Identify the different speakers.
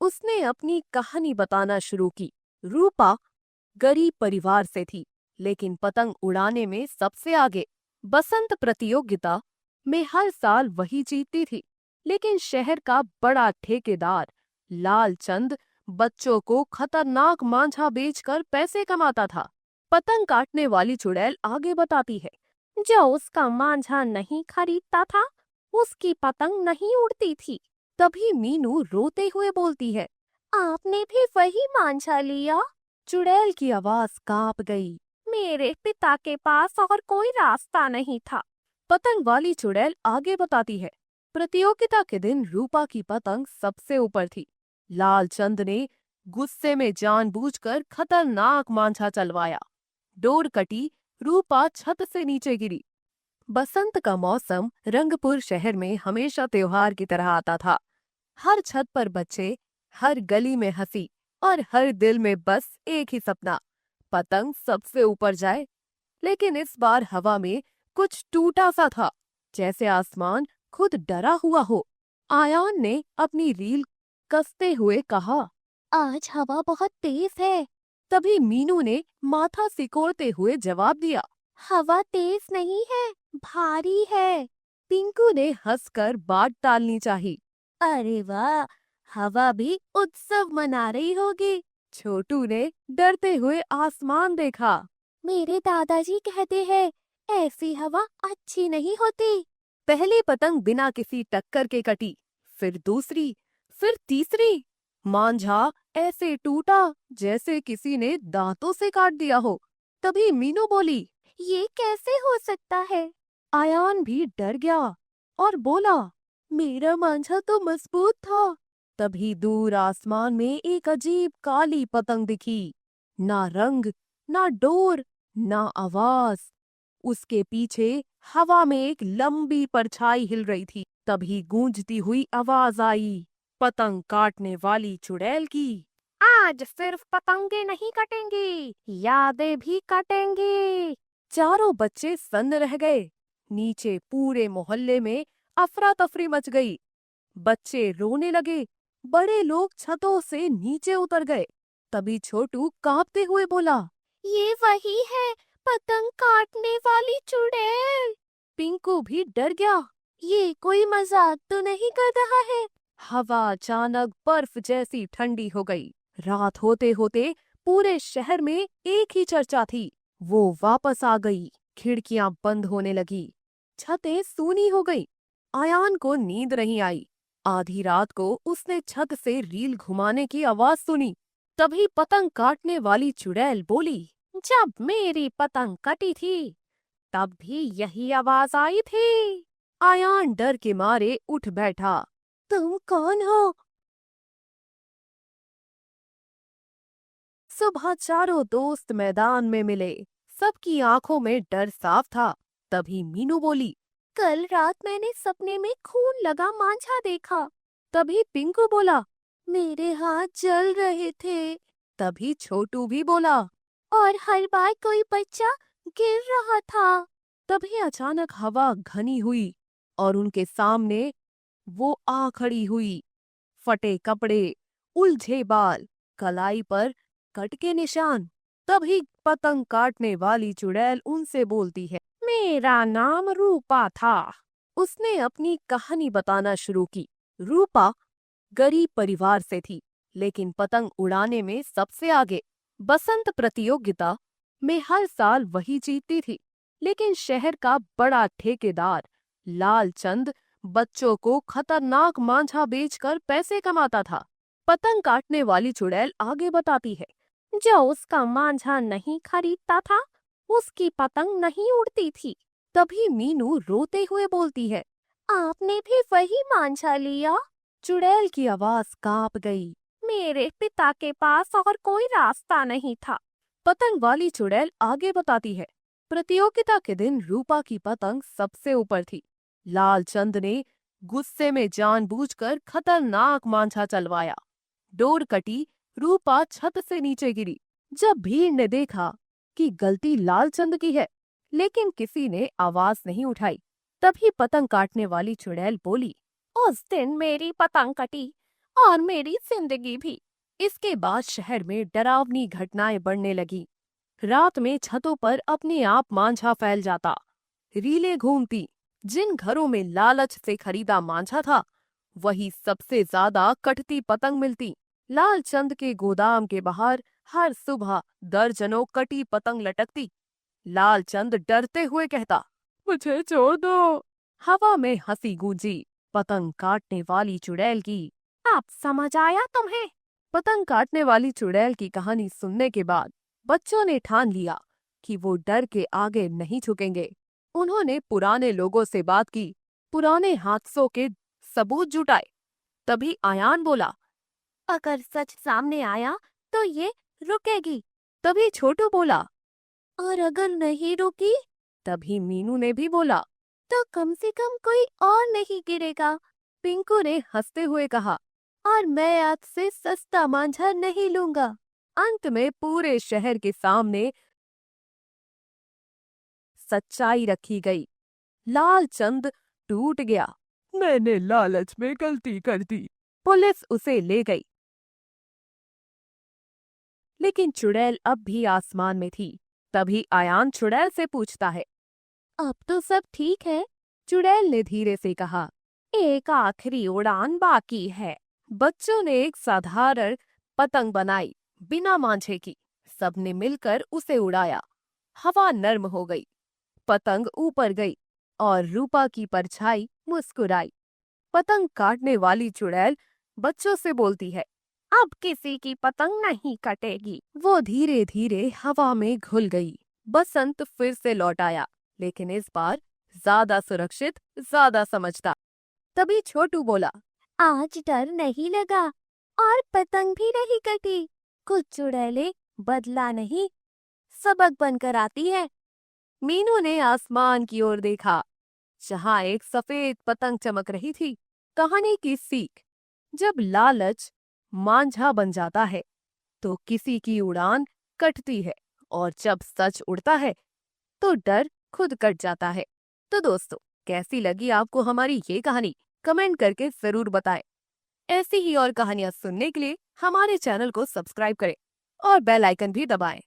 Speaker 1: उसने अपनी कहानी बताना शुरू की। रूपा गरीब परिवार से थी, लेकिन पतंग उड़ाने में सबसे आगे। बसंत प्रतियोगिता में हर साल वही जीतती थी, लेकिन शहर का बड़ा ठेकेदार लालचंद बच्चों को खतरनाक मांझा बेचकर पैसे कमाता था। पतंग काटने वाली चुड़ैल आगे बताती है, जो उसका मांझा नहीं खरीदता था, उसकी पतंग नहीं उड़ती थी। तभी मीनू रोते हुए बोलती है, आपने भी वही मांझा लिया? चुड़ैल की आवाज कांप गई। मेरे पिता के पास और कोई रास्ता नहीं था। पतंग वाली चुड़ैल आगे बताती है, प्रतियोगिता के दिन रूपा की पतंग सबसे ऊपर थी। लालचंद ने गुस्से में जानबूझकर खतरनाक मांझा चलवाया। डोर कटी, रूपा छत से नीचे गिरी। बसंत का मौसम रंगपुर शहर में हमेशा त्योहार की तरह आता था। हर छत पर बच्चे, हर गली में हंसी और हर दिल में बस एक ही सपना, पतंग सबसे ऊपर जाए। लेकिन इस बार हवा में कुछ टूटा सा था, जैसे आसमान खुद डरा हुआ हो। आयान ने अपनी रील कसते हुए कहा, आज हवा बहुत तेज है। तभी मीनू ने माथा सिकोड़ते हुए जवाब दिया, हवा तेज नहीं है, भारी है। पिंकू ने हंसकर बात टालनी चाही। अरे वाह, हवा भी उत्सव मना रही होगी। छोटू ने डरते हुए आसमान देखा। मेरे दादाजी कहते हैं, ऐसी हवा अच्छी नहीं होती। पहली पतंग बिना किसी टक्कर के कटी, फिर दूसरी, फिर तीसरी। मांझा ऐसे टूटा जैसे किसी ने दांतों से काट दिया हो। तभी मीनू बोली, ये कैसे हो सकता है? आयान भी डर गया और बोला, मेरा मांझा तो मजबूत था। तभी दूर आसमान में एक अजीब काली पतंग दिखी। ना रंग, ना डोर, ना आवाज। उसके पीछे हवा में एक लंबी परछाई हिल रही थी। तभी गूंजती हुई आवाज आई, पतंग काटने वाली चुड़ैल की। आज सिर्फ पतंगे नहीं कटेंगी, यादें भी कटेंगी। चारों बच्चे सन्न रह गए। नीचे पूरे मोहल्ले में अफरा तफरी मच गई। बच्चे रोने लगे, बड़े लोग छतों से नीचे उतर गए। तभी छोटू कांपते हुए बोला, ये वही है, पतंग काटने वाली चुड़ैल। पिंकू भी डर गया, ये कोई मजाक तो नहीं कर रहा है। हवा अचानक बर्फ जैसी ठंडी हो गई। रात होते होते पूरे शहर में एक ही चर्चा थी, वो वापस आ गई। खिड़कियां बंद होने लगी, छतें सूनी हो गई। आयान को नींद नहीं आई। आधी रात को उसने छत से रील घुमाने की आवाज सुनी। तभी पतंग काटने वाली चुड़ैल बोली, जब मेरी पतंग कटी थी, तब भी यही आवाज आई थी। आयान डर के मारे उठ बैठा। तुम कौन हो? सुबह चारों दोस्त मैदान में मिले। सबकी आंखों में डर साफ था। तभी मीनू बोली, कल रात मैंने सपने में खून लगा मांझा देखा। तभी पिंकू बोला, मेरे हाथ जल रहे थे। तभी छोटू भी बोला, और हर बार कोई बच्चा गिर रहा था। तभी अचानक हवा घनी हुई और उनके सामने वो आ खड़ी हुई। फटे कपड़े, उलझे बाल, कलाई पर कट के निशान। तभी पतंग काटने वाली चुड़ैल उनसे बोलती है, मेरा नाम रूपा था। उसने अपनी कहानी बताना शुरू की। रूपा गरीब परिवार से थी, लेकिन पतंग उड़ाने में सबसे आगे। बसंत प्रतियोगिता में हर साल वही जीतती थी, लेकिन शहर का बड़ा ठेकेदार लालचंद बच्चों को खतरनाक मांझा बेचकर पैसे कमाता था। पतंग काटने वाली चुड़ैल आगे बताती है, जो उसका मांझा नहीं खरीदता था, उसकी पतंग नहीं उड़ती थी। तभी मीनू रोते हुए बोलती है, आपने भी वही मांझा लिया? चुड़ैल की आवाज कांप गई। मेरे पिता के पास और कोई रास्ता नहीं था। पतंग वाली चुड़ैल आगे बताती है, प्रतियोगिता के दिन रूपा की पतंग सबसे ऊपर थी। लालचंद ने गुस्से में जानबूझकर खतरनाक मांझा चलवाया। डोर कटी, रूपा छत से नीचे गिरी। जब भीड़ ने देखा कि गलती लालचंद की है, लेकिन किसी ने आवाज नहीं उठाई, तभी पतंग काटने वाली चुड़ैल बोली, उस दिन मेरी पतंग कटी और मेरी जिंदगी भी। इसके बाद शहर में डरावनी घटनाएं बढ़ने लगी। रात में छतों पर अपने आप मांझा फैल जाता, रीलें घूमती। जिन घरों में लालच से खरीदा मांझा था, वही सबसे ज्यादा कटती पतंग मिलती। लालचंद के गोदाम के बाहर हर सुबह दर्जनों कटी पतंग लटकती। लालचंद डरते हुए कहता, मुझे छोड़ दो। हवा में हंसी गूंजी पतंग काटने वाली चुड़ैल की। आप समझ आया तुम्हें? पतंग काटने वाली चुड़ैल की कहानी सुनने के बाद बच्चों ने ठान लिया कि वो डर के आगे नहीं झुकेंगे। उन्होंने पुराने लोगों से बात की, पुराने हादसों के सबूत जुटाए। तभी आयान बोला, अगर सच सामने आया तो ये रुकेगी। तभी छोटू बोला, और अगर नहीं रुकी? तभी मीनू ने भी बोला, तो कम से कम कोई और नहीं गिरेगा। पिंकू ने हंसते हुए कहा, और मैं आज से सस्ता मांझा नहीं लूंगा। अंत में पूरे शहर के सामने सच्चाई रखी गई। लालचंद टूट गया। मैंने लालच में गलती कर दी। पुलिस उसे ले गई, लेकिन चुड़ैल अब भी आसमान में थी। तभी आयान चुड़ैल से पूछता है, अब तो सब ठीक है? चुड़ैल ने धीरे से कहा, एक आखिरी उड़ान बाकी है। बच्चों ने एक साधारण पतंग बनाई, बिना मांझे की। सबने मिलकर उसे उड़ाया। हवा नर्म हो गई, पतंग ऊपर गई और रूपा की परछाई मुस्कुराई। पतंग काटने वाली चुड़ैल बच्चों से बोलती है, अब किसी की पतंग नहीं कटेगी। वो धीरे धीरे हवा में घुल गई। बसंत फिर से लौट आया, लेकिन इस बार ज्यादा सुरक्षित, ज्यादा समझदार। तभी छोटू बोला, आज डर नहीं लगा और पतंग भी नहीं कटी। कुछ चुड़ैलें बदला नहीं, सबक बनकर आती है। मीनू ने आसमान की ओर देखा, जहां एक सफेद पतंग चमक रही थी। कहानी की सीख, जब लालच मांझा बन जाता है तो किसी की उड़ान कटती है, और जब सच उड़ता है तो डर खुद कट जाता है। तो दोस्तों, कैसी लगी आपको हमारी ये कहानी? कमेंट करके जरूर बताएं। ऐसी ही और कहानियां सुनने के लिए हमारे चैनल को सब्सक्राइब करें और बेल आइकन भी दबाएं।